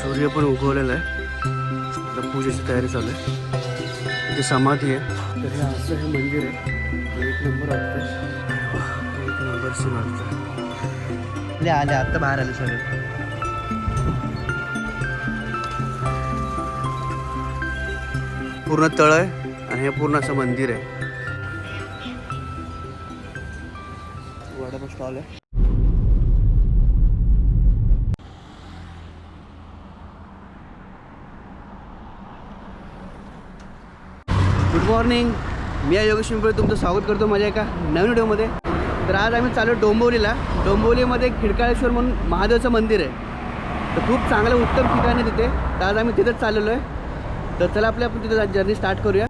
सूर्य पण उगवलेला आहे. आता पूजेची तयारी चालू आहे. इथे समाधी आहे. तर हे असं हे मंदिर आहे. एक नंबर वाटतं. एक नंबर सीन वाटतं. आले आत्ता बाहेर आले सगळे. पूर्ण तळ आहे आणि हे पूर्ण असं मंदिर आहे. वडापाव स्टॉल आहे. Good morning. मी योगेश पिंपळे तुमचं स्वागत करतो माझ्या एका नवीन व्हिडिओमध्ये. तर आज आम्ही चाललो डोंबिवलीला. डोंबिवलीमध्ये खिडकाळेश्वर म्हणून महादेवाचं मंदिर आहे. तर खूप चांगलं उत्तम ठिकाण आहे तिथे. तर आज आम्ही तिथेच चाललेलो आहे. तर चला आपण तिथे जर्नी स्टार्ट करूया.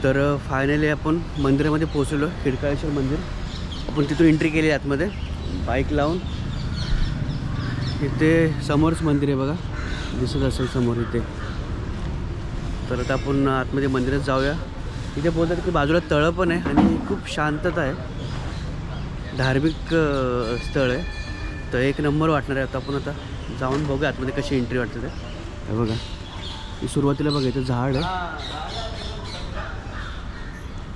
तर फायनली आपण मंदिरामध्ये पोहोचलो. खिडकाळेश्वर मंदिर. आपण तिथून एंट्री केली आतमध्ये बाईक लावून. इथे समोरच मंदिर आहे बघा, दिसत असेल समोर इथे. तर आता आपण आतमध्ये मंदिरात जाऊया. इथे बोलतात की बाजूला तळं पण आहे आणि खूप शांतता आहे. धार्मिक स्थळ आहे. तर एक नंबर वाटणार आहे. आता आपण आता जाऊन बघूया आतमध्ये कशी एंट्री वाटते ते. हे बघा, सुरुवातीला बघा इथं झाड आहे.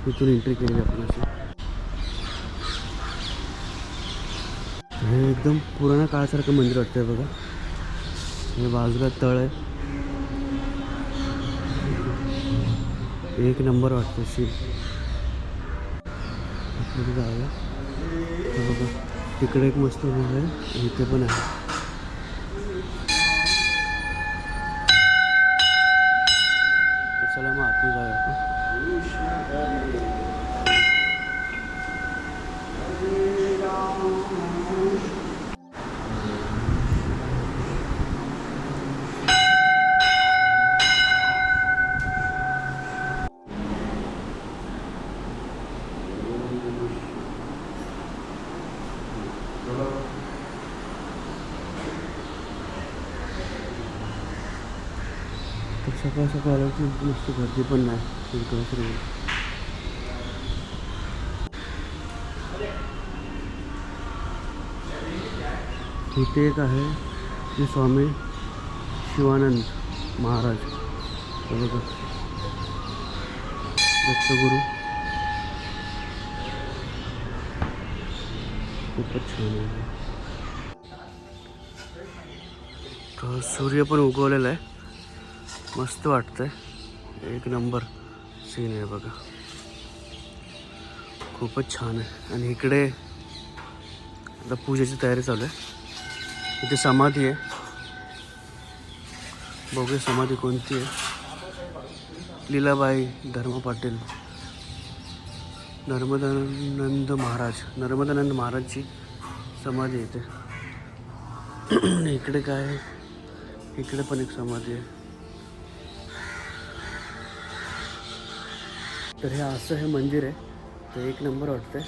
इथून एंट्री केली आपण अशी. हे एकदम पुराणा काळासारखं मंदिर वाटतंय बघा. हे बाजूला तळ आहे. एक नंबर वाटतं शी. जाऊया. हे बघा तिकडे एक मस्त घर आहे, इथे पण आहे. चला मग आतून जाऊया आपण. सकाळ सकाळ आलं की मस्त गर्दी पण नाही. इथे एक आहे श्री स्वामी शिवानंद महाराज. बघा दत्तगुरू. खूपच छान आहे. तर सूर्य पण उगवलेला आहे. मस्त वाटतंय. एक नंबर सीन आहे बघा. खूपच छान आहे. आणि इकडे आता पूजेची तयारी चालू आहे. इथे समाधी आहे. बघूया समाधी कोणती आहे. लीलाबाई धर्म पाटील, नर्मदानंद महाराजची समाधी आहे इथे. इकडे काय आहे, इकडे पण एक समाधी आहे. तर हे असं हे मंदिर आहे. तर एक नंबर वाटतंय.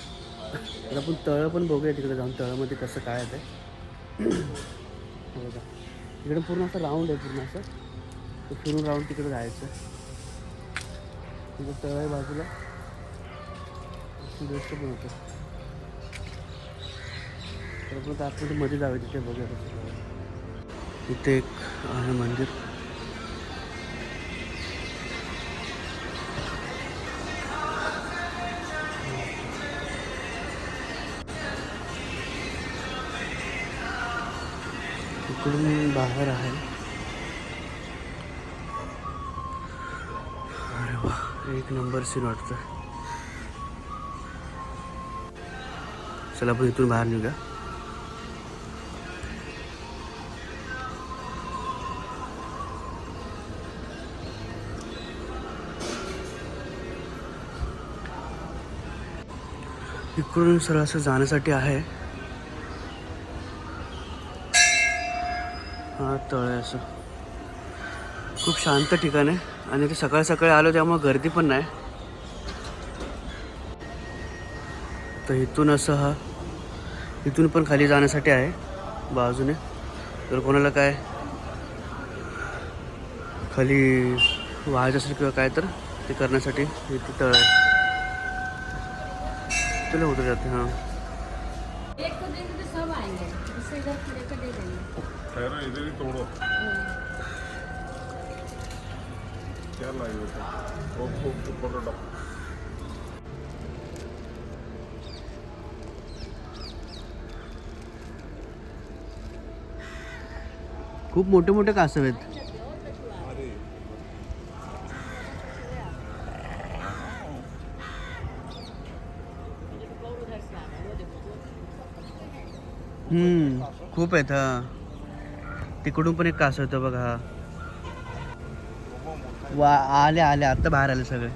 तर आपण तळं पण बघूया तिकडे जाऊन, तळामध्ये कसं काय आहे ते. बघा इकडे पूर्ण असं राऊंड आहे. पूर्ण असं तर फिरून राऊंड तिकडे जायचं. तिकडे तळ आहे बाजूला. गोष्ट पण होतं. तर आपण आतमध्ये मध्ये जाऊया तिथे बघूया कसं. इथे एक आहे मंदिर. इकडून बाहेर आहे. अरे वा, एक नंबर सीन वाटतं. चला आपण इथून बाहेर निघूया. इकडून सरळ असं जाण्यासाठी आहे. हा तळ आहे असं. खूप शांत ठिकाण आहे. आणि ते सकाळ सकाळी आलो त्यामुळे गर्दी पण नाही. तर इथून असं हा इथून पण खाली जाण्यासाठी आहे बाजूने. जर कोणाला काय खाली व्हायचं असेल किंवा काय तर ते करण्यासाठी इथे तळ आहे. चलो उतर जाते. हां एक को देंगे तो सब आएंगे, इससे इधर पूरे को दे देंगे। ठहरो इधर ही तोड़ो. क्या लाए हो तुम? ओ परोटा. खूप मोठे मोठे कासव आहेत. खूप आहेत. हा तिकडून पण एक कासव होतं बघा. हा वा आले आले आता बाहेर आले सगळे.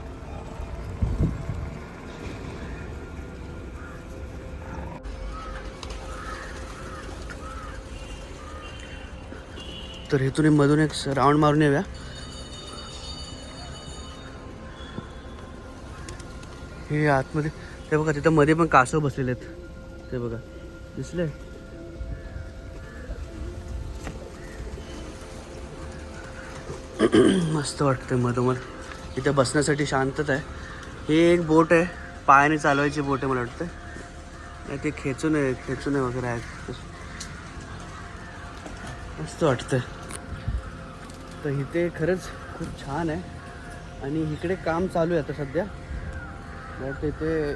तर इथून मधून एक राऊंड मारून येऊया. हे आतमध्ये ते बघा, तिथं मध्ये पण कासव बसलेले आहेत. ते बघा दिसले. मस्त वाटतं मधोमध. इथे बसण्यासाठी शांतता आहे. ही एक बोट आहे, पायाने चालवायची बोट आहे मला वाटतं. नाही ते खेचून वगैरे आहे. मस्त वाटतं. तर इथे खरंच खूप छान आहे. आणि इकडे काम चालू आहे आता सध्या. मला वाटतं इथे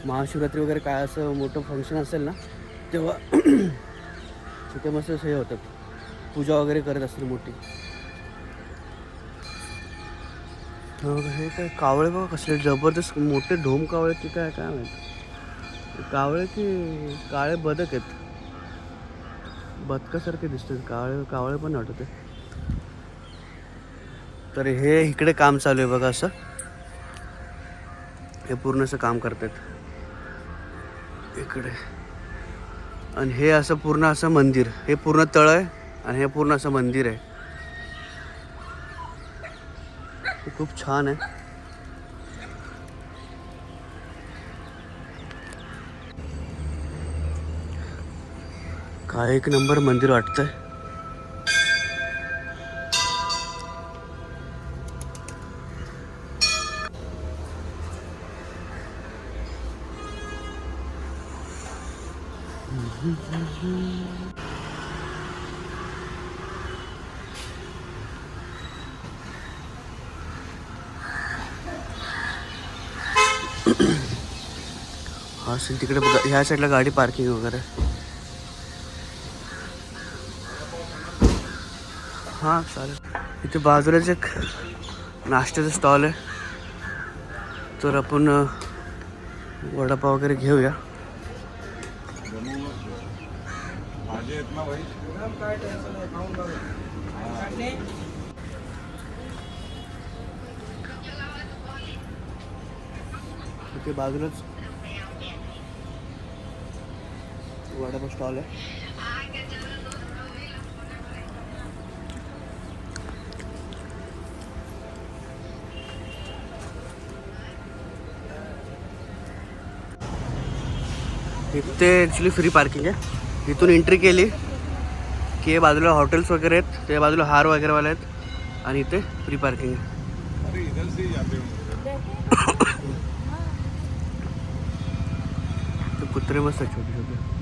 महाशिवरात्री वगैरे काय असं मोठं फंक्शन असेल ना तेव्हा तिथे मस्त हे होतात, पूजा वगैरे करत असतील मोठी. हे काय कावळे बघा कसले जबरदस्त मोठे ढोम कावळे की काय काय माहिती. कावळे की काळे बदक आहेत, बदकासारखे दिसतात. कावळे पण वाटत. तर हे इकडे काम चालू आहे बघा असं. हे पूर्ण असं काम करतात इकडे. आणि हे असं पूर्ण असं मंदिर, हे पूर्ण तळ आहे आणि हे पूर्ण असं मंदिर आहे. हे खूप छान आहे. काय एक नंबर मंदिर वाटतंय. हा असेल तिकडे बघा, ह्या साईडला गाडी पार्किंग वगैरे. हां चालेल. इथे बाजूलाच एक नाश्त्याचं स्टॉल आहे. तर आपण वडापाव वगैरे घेऊया. इथे बाजूलाच वडापाव स्टॉल आहे. इथे ॲक्च्युली फ्री पार्किंग आहे. इथून एंट्री केली की बाजूला हॉटेल्स वगैरे आहेत, त्या बाजूला हार वगैरेवाले आहेत आणि इथे फ्री पार्किंग आहे. अरे इधर से ही जाते कुत्रे मस्त आहेत छोटे छोटे.